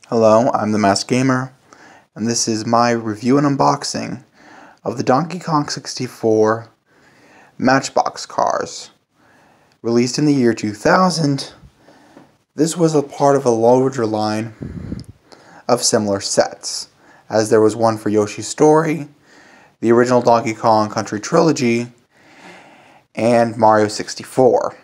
Hello, I'm the Masked Gamer, and this is my review and unboxing of the Donkey Kong 64 Matchbox cars. Released in the year 2000, this was a part of a larger line of similar sets, as there was one for Yoshi's Story, the original Donkey Kong Country Trilogy, and Mario 64.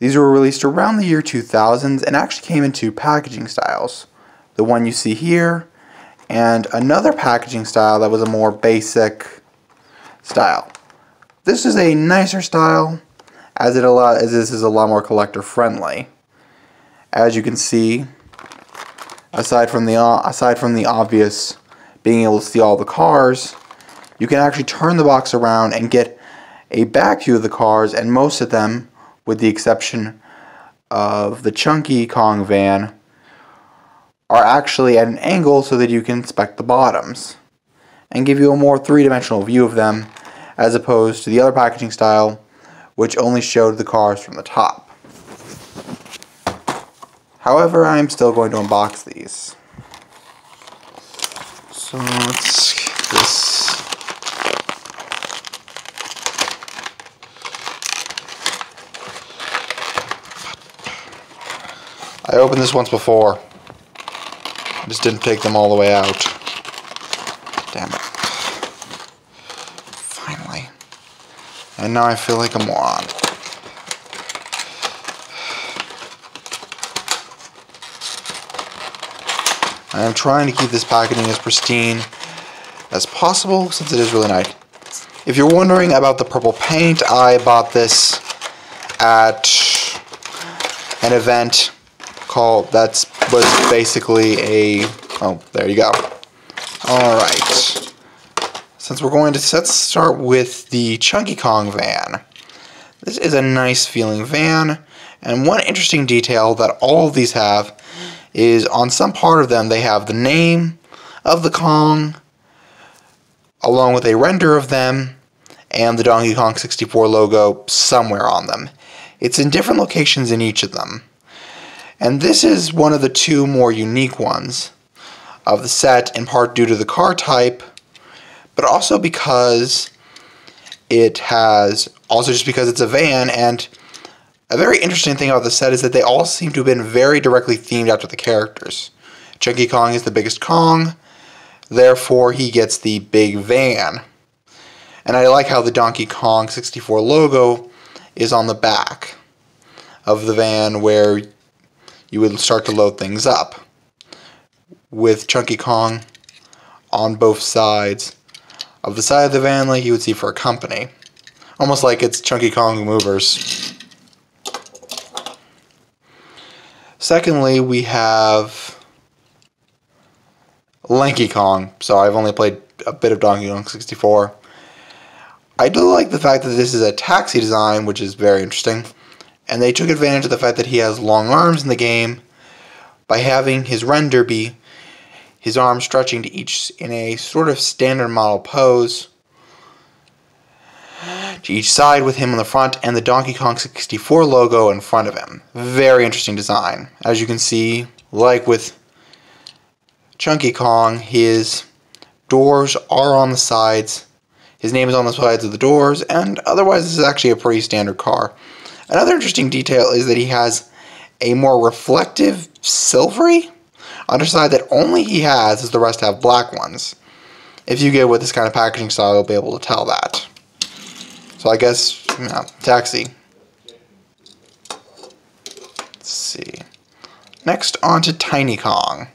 These were released around the year 2000 and actually came in two packaging styles. The one you see here, and another packaging style that was a more basic style. This is a nicer style, as this is a lot more collector friendly. As you can see, aside from the obvious being able to see all the cars, you can actually turn the box around and get a back view of the cars, and most of them, with the exception of the Chunky Kong van, are actually at an angle so that you can inspect the bottoms and give you a more three-dimensional view of them, as opposed to the other packaging style, which only showed the cars from the top. However, I am still going to unbox these. So let's get this. I opened this once before. I just didn't take them all the way out. Damn it. Finally. And now I feel like a moron. I am trying to keep this packaging as pristine as possible, since it is really nice. If you're wondering about the purple paint, I bought this at an event that was basically a... oh, there you go. Alright. Let's start with the Chunky Kong van. This is a nice feeling van, and one interesting detail that all of these have is on some part of them they have the name of the Kong, along with a render of them, and the Donkey Kong 64 logo somewhere on them. It's in different locations in each of them. And this is one of the two more unique ones of the set, in part due to the car type, but also because just because it's a van. And a very interesting thing about the set is that they all seem to have been very directly themed after the characters. Chunky Kong is the biggest Kong, therefore he gets the big van. And I like how the Donkey Kong 64 logo is on the back of the van, where you would start to load things up, with Chunky Kong on both sides of the side of the van, like you would see for a company. Almost like it's Chunky Kong Movers. Secondly, we have Lanky Kong. So I've only played a bit of Donkey Kong 64. I do like the fact that this is a taxi design, which is very interesting. And they took advantage of the fact that he has long arms in the game by having his render be his arms stretching to each in a sort of standard model pose to each side, with him on the front and the Donkey Kong 64 logo in front of him. Very interesting design. As you can see, like with Chunky Kong, his doors are on the sides. His name is on the sides of the doors, and otherwise this is actually a pretty standard car. Another interesting detail is that he has a more reflective silvery underside that only he has, as the rest have black ones. If you get with this kind of packaging style, you'll be able to tell that. So I guess, taxi. Let's see. Next, on to Tiny Kong.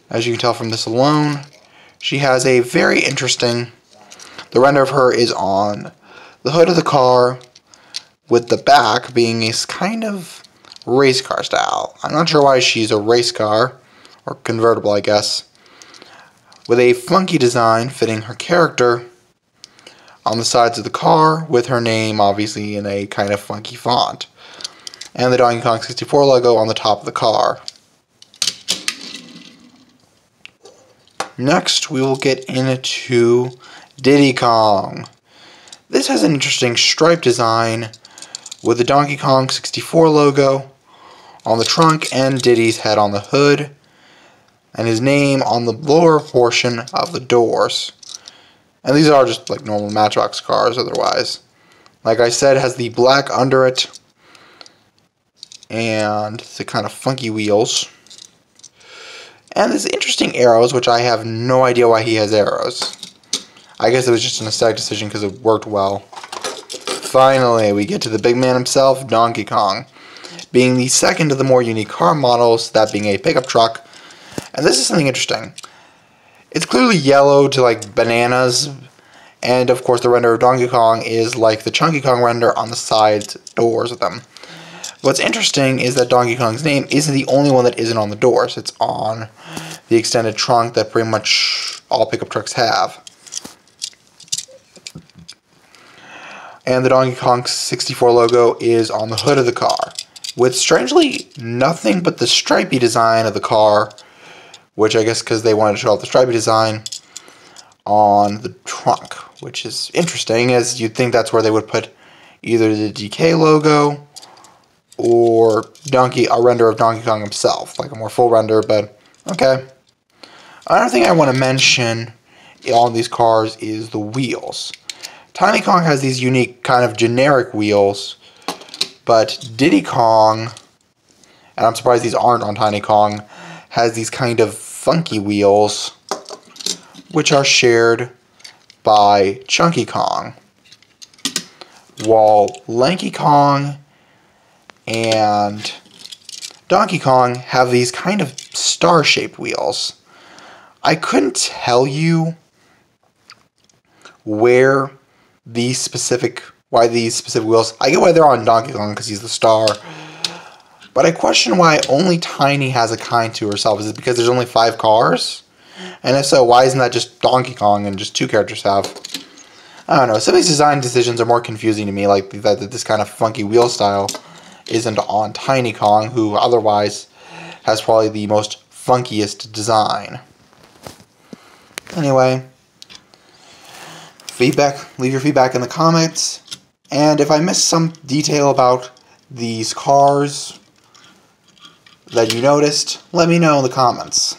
As you can tell from this alone, she has a very interesting... the render of her is on the hood of the car, with the back being a kind of race car style. I'm not sure why she's a race car, or convertible, I guess, with a funky design fitting her character on the sides of the car, with her name obviously in a kind of funky font, and the Donkey Kong 64 logo on the top of the car. Next, we will get into Diddy Kong. This has an interesting stripe design with the Donkey Kong 64 logo on the trunk and Diddy's head on the hood, and his name on the lower portion of the doors. And these are just like normal Matchbox cars otherwise. Like I said, it has the black under it and the kind of funky wheels. And there's interesting arrows, which I have no idea why he has arrows. I guess it was just an aesthetic decision because it worked well. Finally, we get to the big man himself, Donkey Kong. Being the second of the more unique car models, that being a pickup truck. And this is something interesting. It's clearly yellow to like bananas. And of course the render of Donkey Kong is like the Chunky Kong render on the side doors of them. What's interesting is that Donkey Kong's name isn't the only one that isn't on the doors. It's on the extended trunk that pretty much all pickup trucks have. And the Donkey Kong 64 logo is on the hood of the car, with strangely nothing but the stripy design of the car, which I guess because they wanted to show off the stripy design, on the trunk, which is interesting, as you'd think that's where they would put either the DK logo or a render of Donkey Kong himself, like a more full render, but okay. Another thing I want to mention on these cars is the wheels. Tiny Kong has these unique kind of generic wheels, but Diddy Kong, and I'm surprised these aren't on Tiny Kong, has these kind of funky wheels, which are shared by Chunky Kong, while Lanky Kong and Donkey Kong have these kind of star-shaped wheels. I couldn't tell you why these specific wheels. I get why they're on Donkey Kong because he's the star, but I question why only Tiny has a kind to herself. Is it because there's only 5 cars? And if so, why isn't that just Donkey Kong and just 2 characters have? I don't know. Some of these design decisions are more confusing to me, like that this kind of funky wheel style isn't on Tiny Kong, who otherwise has probably the most funkiest design. Anyway, leave your feedback in the comments, and if I missed some detail about these cars that you noticed, let me know in the comments.